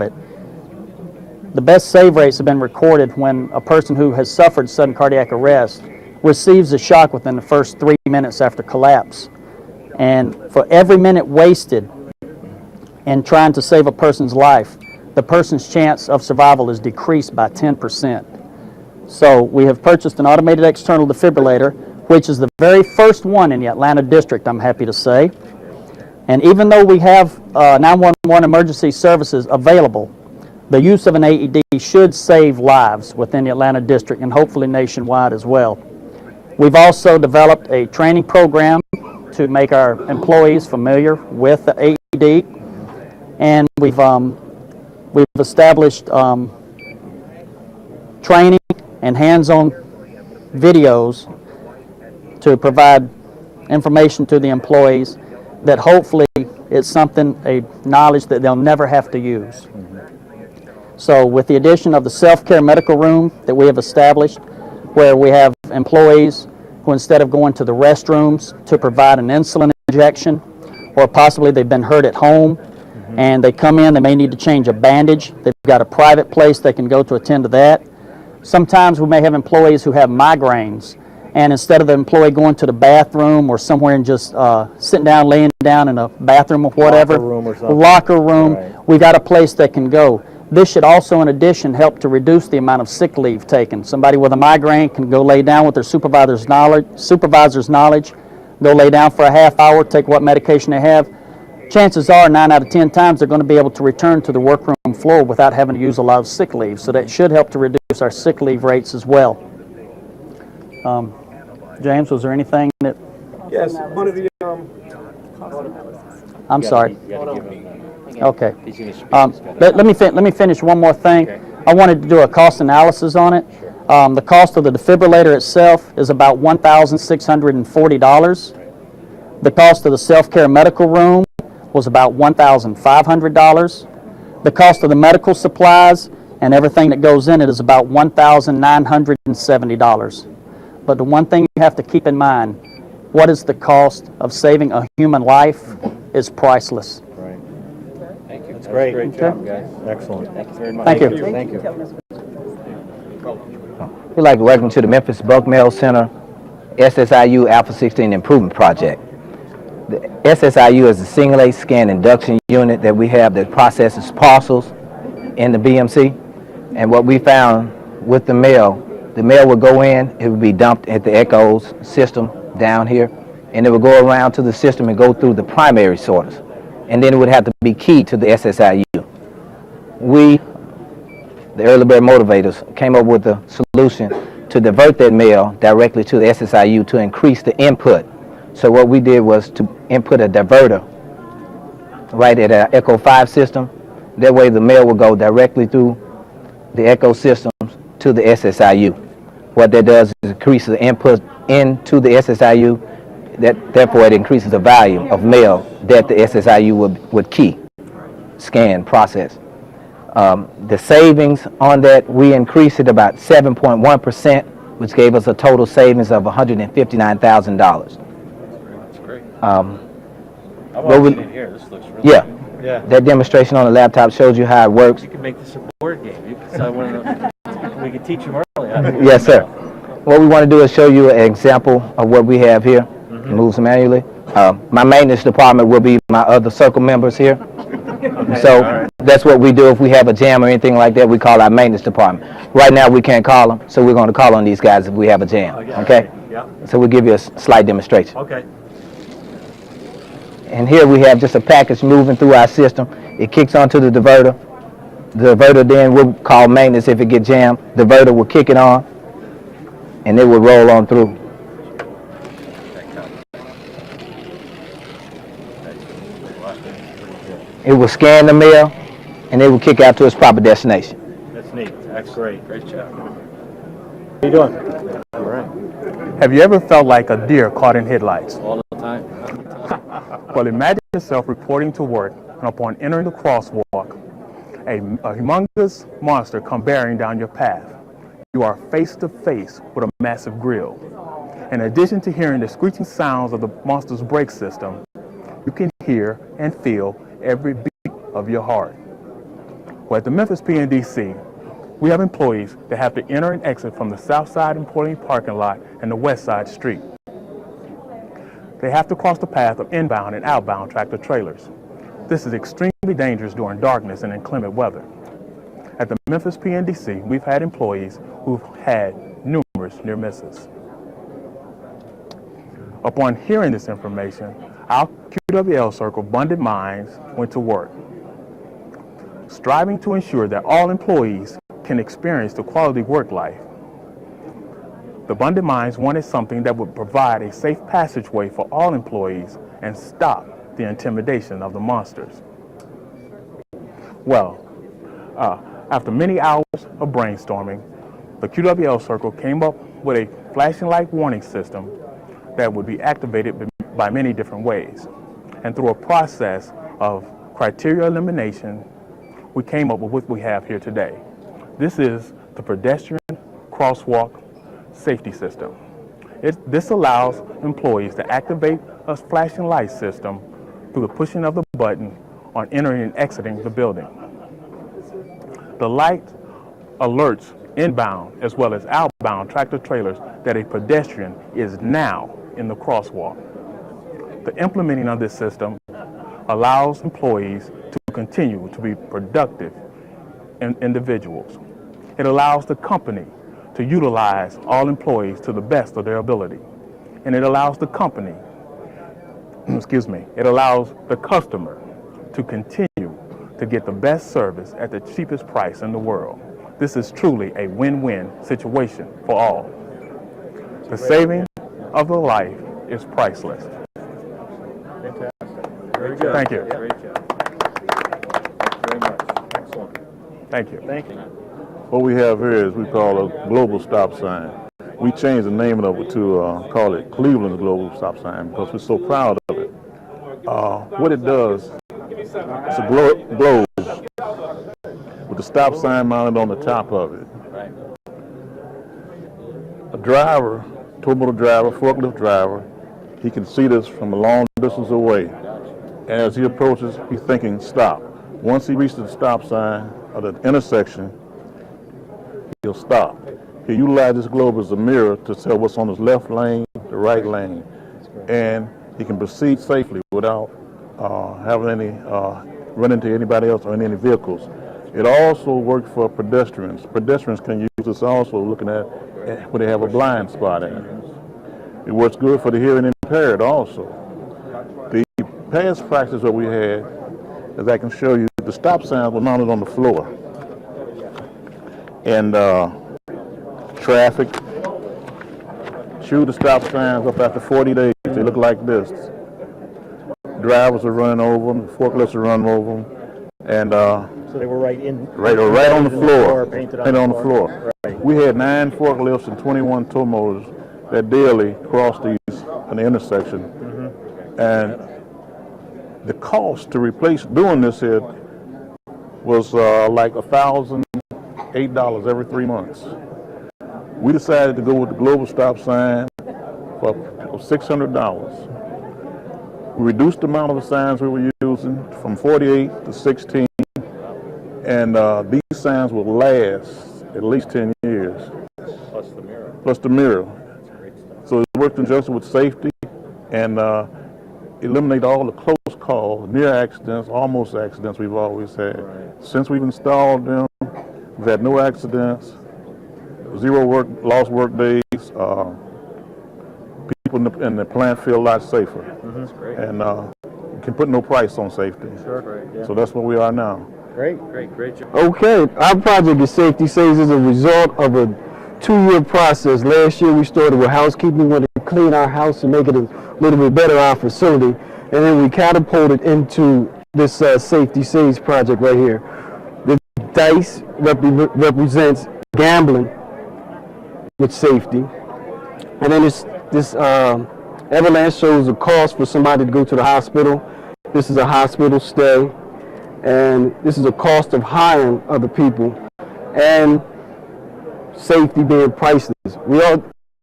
it. The best save rates have been recorded when a person who has suffered sudden cardiac arrest receives a shock within the first 3 minutes after collapse. And for every minute wasted in trying to save a person's life, the person's chance of survival is decreased by 10%. So we have purchased an automated external defibrillator, which is the very first one in the Atlanta district, I'm happy to say. And even though we have 911 emergency services available, the use of an AED should save lives within the Atlanta district and hopefully nationwide as well. We've also developed a training program to make our employees familiar with the AED, and we've established training and hands-on videos to provide information to the employees that hopefully it's something, a knowledge that they'll never have to use. So with the addition of the self-care medical room that we have established, where we have employees who, instead of going to the restrooms to provide an insulin injection, or possibly they've been hurt at home and they come in, they may need to change a bandage, they've got a private place they can go to attend to that. Sometimes we may have employees who have migraines, and instead of the employee going to the bathroom or somewhere and just sitting down, laying down in a bathroom or whatever, locker room, right, we got a place they can go. This should also, in addition, help to reduce the amount of sick leave taken. Somebody with a migraine can go lay down with their supervisor's knowledge, go lay down for a half hour, take what medication they have. Chances are 9 out of 10 times they're going to be able to return to the workroom floor without having to use a lot of sick leave. So that should help to reduce our sick leave rates as well. James, was there anything that... Yes, one of the... I'm sorry. Okay. Let me finish one more thing. Okay. I wanted to do a cost analysis on it. Sure. The cost of the defibrillator itself is about $1,640. The cost of the self-care medical room was about $1,500. The cost of the medical supplies and everything that goes in it is about $1,970. But the one thing you have to keep in mind, what is the cost of saving a human life is priceless. Right. Thank you. That's great. Great job, guys. Excellent. Thank you very much. Thank you. Thank you. We'd like to welcome to the Memphis Bulk Mail Center SSIU Alpha 16 Improvement Project. The SSIU is a single-age scan induction unit that we have that processes parcels in the BMC. And what we found with the mail would go in, it would be dumped at the Echoes system down here, and it would go around to the system and go through the primary sorters. And then it would have to be keyed to the SSIU. We, the Early Bird Motivators, came up with a solution to divert that mail directly to the SSIU to increase the input. So what we did was to input a diverter right at our Echo 5 system. That way the mail will go directly through the Echo systems to the SSIU. What that does is increase the input into the SSIU. Therefore, it increases the volume of mail that the SSIU would key, scan, process. The savings on that, we increased it about 7.1%, which gave us a total savings of $159,000. That's great. I'm watching it here. This looks really yeah. good. Yeah. That demonstration on the laptop shows you how it works. You can make this a board game. We can teach them early. Yes, sir. What we want to do is show you an example of what we have here. Mm-hmm. Moves manually. My maintenance department will be my other circle members here. Okay, so right, that's what we do if we have a jam or anything like that. We call our maintenance department. Right now we can't call them, so we're going to call on these guys if we have a jam. Okay? Yeah. So we'll give you a slight demonstration. Okay. And here we have just a package moving through our system. It kicks onto the diverter. The diverter then will call maintenance if it gets jammed. The diverter will kick it on, and it will roll on through. It will scan the mail, and it will kick out to its proper destination. That's neat. That's great. Great job. How you doing? All right. Have you ever felt like a deer caught in headlights? All the time. Well, imagine yourself reporting to work, and upon entering the crosswalk, a humongous monster come bearing down your path. You are face to face with a massive grill. In addition to hearing the screeching sounds of the monster's brake system, you can hear and feel every beat of your heart. Well, at the Memphis PNDC, we have employees that have to enter and exit from the south side employee parking lot and the west side street. They have to cross the path of inbound and outbound tractor trailers. This is extremely dangerous during darkness and inclement weather. At the Memphis PNDC, we've had employees who've had numerous near misses. Upon hearing this information, our QWL Circle Bonded Minds went to work, striving to ensure that all employees can experience the quality work life. The Bonded Minds wanted something that would provide a safe passageway for all employees and stop the intimidation of the monsters. Well, after many hours of brainstorming, the QWL Circle came up with a flashing light warning system that would be activated by many different ways. And through a process of criteria elimination, we came up with what we have here today. This is the pedestrian crosswalk safety system. This allows employees to activate a flashing light system through the pushing of the button on entering and exiting the building. The light alerts inbound as well as outbound tractor trailers that a pedestrian is now in the crosswalk. The implementing of this system allows employees to continue to be productive individuals. It allows the company to utilize all employees to the best of their ability. And it allows the company, it allows the customer to continue to get the best service at the cheapest price in the world. This is truly a win-win situation for all. The saving of a life is priceless. Fantastic. Very good. Thank you. Great job. Thank you very much. Excellent. Thank you. Thank you. What we have here is we call a global stop sign. We changed the name of it to call it Cleveland's global stop sign because we're so proud of it. What it does, it's a globe with the stop sign mounted on the top of it. A driver, tow motor driver, forklift driver, he can see this from a long distance away. As he approaches, he's thinking stop. Once he reaches the stop sign of the intersection, he'll stop. He utilizes this globe as a mirror to tell what's on his left lane, the right lane, and he can proceed safely without having any run into anybody else or any vehicles. It also works for pedestrians. Pedestrians can use this also looking at when they have a blind spot in it. It works good for the hearing impaired also. The past practice that we had, as I can show you, the stop signs were mounted on the floor. And traffic chew the stop signs up after 40 days. They look like this. Drivers are running over them, forklifts are running over them, and So they were right on the floor, painted on the floor. Right. We had 9 forklifts and 21 tow motors that daily crossed these in the intersection, and the cost to replace doing this here was like $1,008 every 3 months. We decided to go with the global stop sign for $600. We reduced the amount of the signs we were using from 48 to 16, and these signs will last at least 10 years. Plus the mirror. Plus the mirror. So it worked in conjunction with safety and eliminate all the close calls, near accidents, almost accidents we've always had. Right. Since we've installed them, we've had no accidents, 0 lost work days. People in the plant feel a lot safer. That's great. And you can put no price on safety. Sure. Yeah. So that's where we are now. Great job. Okay, our project is Safety Saves as a result of a 2-year process. Last year we started with housekeeping, wanted to clean our house and make it a little bit better, our facility. And then we catapulted into this Safety Saves project right here. The dice represents gambling with safety. And then this avalanche shows the cost for somebody to go to the hospital. This is a hospital stay. And this is a cost of hiring other people and safety being priceless. We all